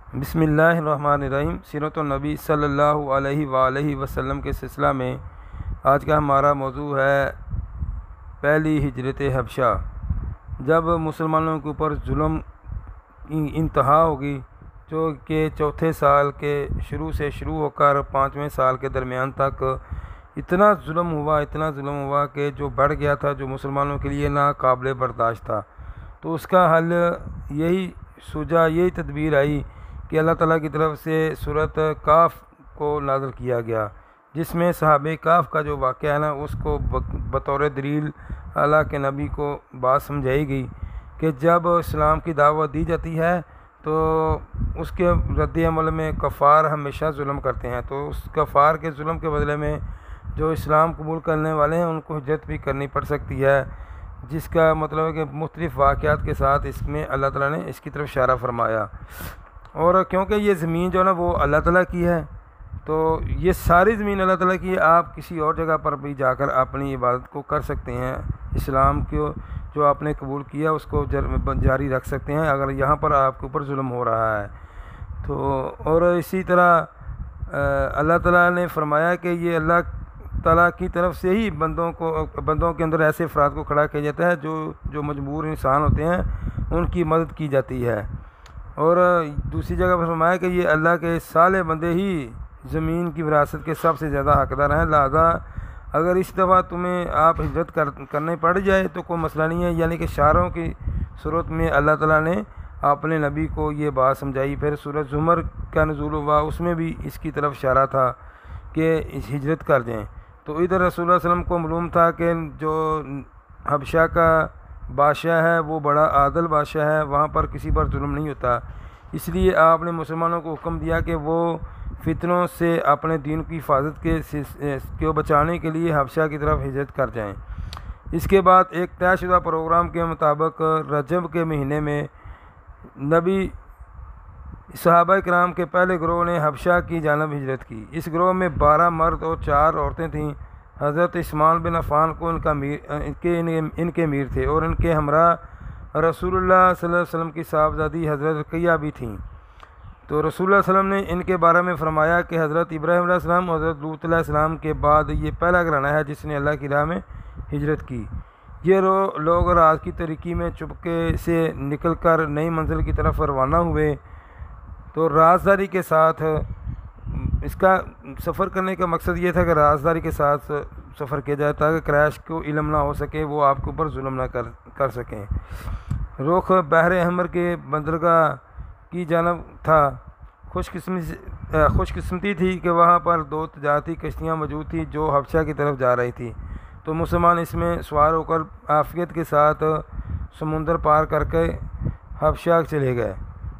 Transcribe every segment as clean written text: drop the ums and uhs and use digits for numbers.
بسم اللہ الرحمن الرحیم۔ سیرت النبی صلی اللہ علیہ وآلہ وسلم کے سلسلہ میں آج کا ہمارا موضوع ہے پہلی ہجرت حبشہ۔ جب مسلمانوں کے اوپر ظلم انتہا ہوگی، جو کہ چوتھے سال کے شروع ہو کر 5ویں سال کے درمیان تک اتنا ظلم ہوا کہ جو بڑھ گیا تھا، جو مسلمانوں کے لیے ناقابل برداشت تھا، تو اس کا حل یہی تدبیر آئی کہ اللہ تعالیٰ کی طرف سے سورۃ کاف کو نازل کیا گیا، جس میں صحابہ کاف کا جو واقعہ ہے اس کو بطور دلیل اللہ کے نبی کو بات سمجھائی گئی کہ جب اسلام کی دعوت دی جاتی ہے تو اس کے رد عمل میں کفار ہمیشہ ظلم کرتے ہیں، تو اس کفار کے ظلم کے بدلے میں جو اسلام قبول کرنے والے ہیں ان کو ہجرت بھی کرنی پڑ سکتی ہے، جس کا مطلب ہے کہ مختلف واقعات کے ساتھ اس میں اللہ تعالیٰ نے اس کی طرف اشارہ فرمایا۔ اور کیونکہ یہ زمین جو ہے وہ اللہ تعالیٰ کی ہے، تو یہ ساری زمین اللہ تعالیٰ کی ہے، آپ کسی اور جگہ پر بھی جا کر اپنی عبادت کو کر سکتے ہیں، اسلام کو جو آپ نے قبول کیا اس کو جاری رکھ سکتے ہیں اگر یہاں پر آپ کے اوپر ظلم ہو رہا ہے۔ تو اور اسی طرح اللہ تعالیٰ نے فرمایا کہ یہ اللہ تعالیٰ کی طرف سے ہی بندوں کے اندر ایسے افراد کو کھڑا کیا جاتا ہے جو مجبور انسان ہوتے ہیں، ان کی مدد کی جاتی ہے۔ اور دوسری جگہ پر فرمایا کہ یہ اللہ کے صالح بندے ہی زمین کی وراثت کے سب سے زیادہ حقدار ہیں، لہذا اگر اس دفعہ تمہیں آپ ہجرت کرنے پڑ جائے تو کوئی مسئلہ نہیں ہے، یعنی کہ شعروں کی صورت میں اللہ تعالیٰ نے اپنے نبی کو یہ بات سمجھائی۔ پھر سورۃ زمر کا نزول ہوا، اس میں بھی اس کی طرف اشارہ تھا کہ ہجرت کر دیں۔ تو ادھر رسول اللہ علیہ وسلم کو معلوم تھا کہ جو حبشہ کا بادشاہ ہے وہ بڑا عادل بادشاہ ہے، وہاں پر کسی پر ظلم نہیں ہوتا، اس لیے آپ نے مسلمانوں کو حکم دیا کہ وہ فتنوں سے اپنے دین کی حفاظت کو بچانے کے لیے حبشہ کی طرف ہجرت کر جائیں۔ اس کے بعد ایک طے شدہ پروگرام کے مطابق رجب کے مہینے میں نبی صحابہ کرام کے پہلے گروہ نے حبشہ کی جانب ہجرت کی۔ اس گروہ میں 12 مرد اور 4 عورتیں تھیں۔ حضرت عثمان بن عفان کو ان کے امیر تھے، اور ان کے ہمراہ رسول اللہ صلی اللہ علیہ وسلم کی صاحبزادی حضرت رقیہ بھی تھیں۔ تو رسول اللہ صلی اللہ علیہ وسلم نے ان کے بارے میں فرمایا کہ حضرت ابراہیم علیہ السلام اور حضرت لوط علیہ السلام کے بعد یہ پہلا گھرانہ ہے جس نے اللہ کی راہ میں ہجرت کی۔ یہ لوگ رات کی تاریکی میں چپکے سے نکل کر نئی منزل کی طرف روانہ ہوئے۔ تو رازداری کے ساتھ اس کا سفر کرنے کا مقصد یہ تھا کہ رازداری کے ساتھ سفر کیا جائے تاکہ قریش کو علم نہ ہو سکے، وہ آپ کے اوپر ظلم نہ کر سکیں۔ رخ بحر احمر کے بندرگاہ کی جانب تھا۔ خوش قسمتی تھی کہ وہاں پر 2 تجارتی کشتیاں موجود تھیں جو حبشہ کی طرف جا رہی تھی، تو مسلمان اس میں سوار ہو کر عافیت کے ساتھ سمندر پار کر کے حبشہ چلے گئے۔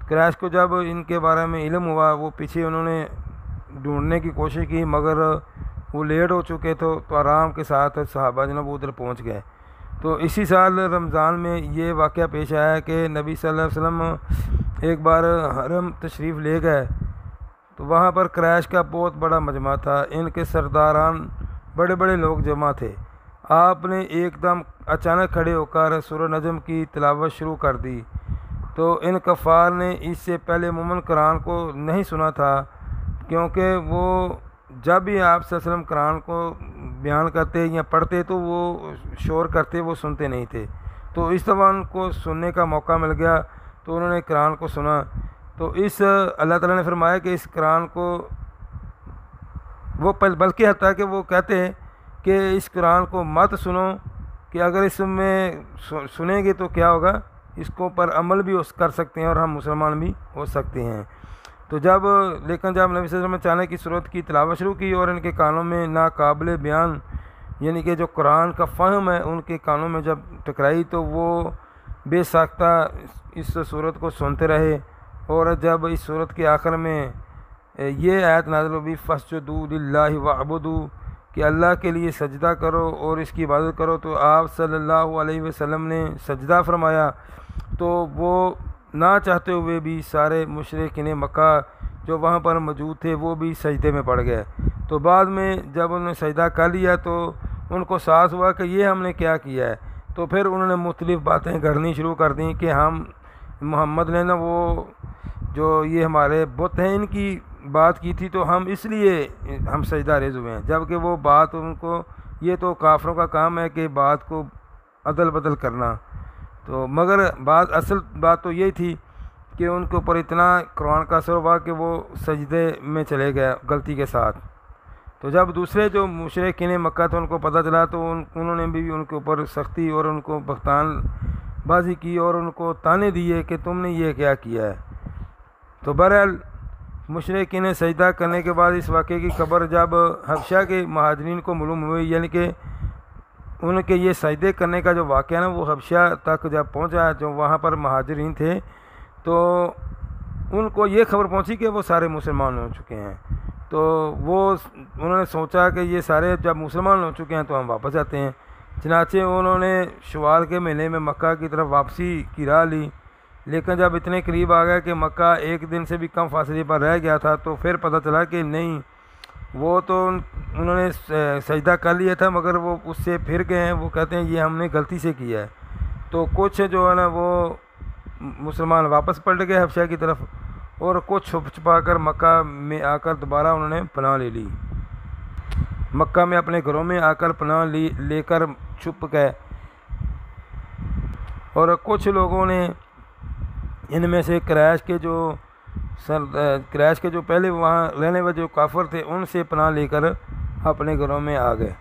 قریش کو جب ان کے بارے میں علم ہوا، وہ پیچھے انہوں نے ڈھونڈنے کی کوشش کی، مگر وہ لیٹ ہو چکے تھے، تو آرام کے ساتھ صحابہ جناب ادھر پہنچ گئے۔ تو اسی سال رمضان میں یہ واقعہ پیش آیا کہ نبی صلی اللہ علیہ وسلم ایک بار حرم تشریف لے گئے، تو وہاں پر قریش کا بہت بڑا مجمع تھا، ان کے سرداران بڑے بڑے لوگ جمع تھے۔ آپ نے ایک دم اچانک کھڑے ہو کر سورہ نجم کی تلاوت شروع کر دی، تو ان کفار نے اس سے پہلے عموماً قرآن کو نہیں سنا تھا، کیونکہ وہ جب بھی آپ صلی اللہ علیہ وسلم قرآن کو بیان کرتے یا پڑھتے تو وہ شور کرتے، وہ سنتے نہیں تھے۔ تو اس دفعہ ان کو سننے کا موقع مل گیا، تو انہوں نے قرآن کو سنا۔ تو اللہ تعالیٰ نے فرمایا کہ اس قرآن کو وہ بلکہ حتیٰ کہ وہ کہتے ہیں کہ اس قرآن کو مت سنو، کہ اگر اس میں سنیں گے تو کیا ہوگا، اس کو پر عمل بھی کر سکتے ہیں اور ہم مسلمان بھی ہو سکتے ہیں۔ تو جب نبی صلی اللہ علیہ وسلم نے چانے کی صورت کی تلاوت شروع کی اور ان کے کانوں میں ناقابل بیان یعنی کہ جو قرآن کا فہم ہے ان کے کانوں میں جب ٹکرائی، تو وہ بے ساختہ اس صورت کو سنتے رہے، اور جب اس صورت کے آخر میں یہ آیت نازل ہوئی فَاسْجُدُوا لِلَّهِ وَاعْبُدُوا کہ اللہ کے لیے سجدہ کرو اور اس کی عبادت کرو، تو آپ صلی اللہ علیہ وسلم نے سجدہ فرمایا، تو وہ نہ چاہتے ہوئے بھی سارے مشرکین مکہ جو وہاں پر موجود تھے وہ بھی سجدے میں پڑ گئے۔ تو بعد میں جب انہوں نے سجدہ کر لیا تو ان کو احساس ہوا کہ یہ ہم نے کیا کیا ہے، تو پھر انہوں نے مختلف باتیں گھڑنی شروع کر دیں کہ ہم محمد نے وہ جو یہ ہمارے بت ہیں ان کی بات کی تھی، تو ہم اس لیے ہم سجدہ ریز ہوئے ہیں، جبکہ وہ بات ان کو، یہ تو کافروں کا کام ہے کہ بات کو عدل بدل کرنا، تو مگر اصل بات تو یہی تھی کہ ان کے اوپر اتنا قرآن کا اثر ہوا کہ وہ سجدے میں چلے گئے غلطی کے ساتھ۔ تو جب دوسرے جو مشرکین مکہ تھے ان کو پتہ چلا تو انہوں نے بھی ان کے اوپر سختی اور ان کو بہتان بازی کی اور ان کو تانے دیے کہ تم نے یہ کیا کیا ہے۔ تو بہرحال مشرکین نے سجدہ کرنے کے بعد اس واقعے کی خبر جب حبشہ کے مہاجرین کو معلوم ہوئی، یعنی کہ ان کے یہ سجدے کرنے کا جو واقعہ نا وہ حبشہ تک جب پہنچا، جو وہاں پر مہاجرین تھے، تو ان کو یہ خبر پہنچی کہ وہ سارے مسلمان ہو چکے ہیں، تو انہوں نے سوچا کہ یہ سارے جب مسلمان ہو چکے ہیں تو ہم واپس جاتے ہیں۔ چنانچہ انہوں نے شوال کے مہینے میں مکہ کی طرف واپسی کی راہ لی، لیکن جب اتنے قریب آ گیا کہ مکہ ایک دن سے بھی کم فاصلے پر رہ گیا تھا تو پھر پتہ چلا کہ نہیں، وہ تو انہوں نے سجدہ کر لیا تھا مگر وہ اس سے پھر گئے ہیں، وہ کہتے ہیں یہ ہم نے غلطی سے کیا ہے۔ تو کچھ جو ہے نا وہ مسلمان واپس پلٹ گئے حبشہ کی طرف، اور کچھ چھپ چھپا کر مکہ میں آ کر دوبارہ انہوں نے پناہ لے لی، مکہ میں اپنے گھروں میں آ کر پناہ لے کر چھپ گئے۔ اور کچھ لوگوں نے ان میں سے قریش کے جو پہلے وہاں رہنے والے جو کافر تھے ان سے پناہ لے کر اپنے گھروں میں آ گئے۔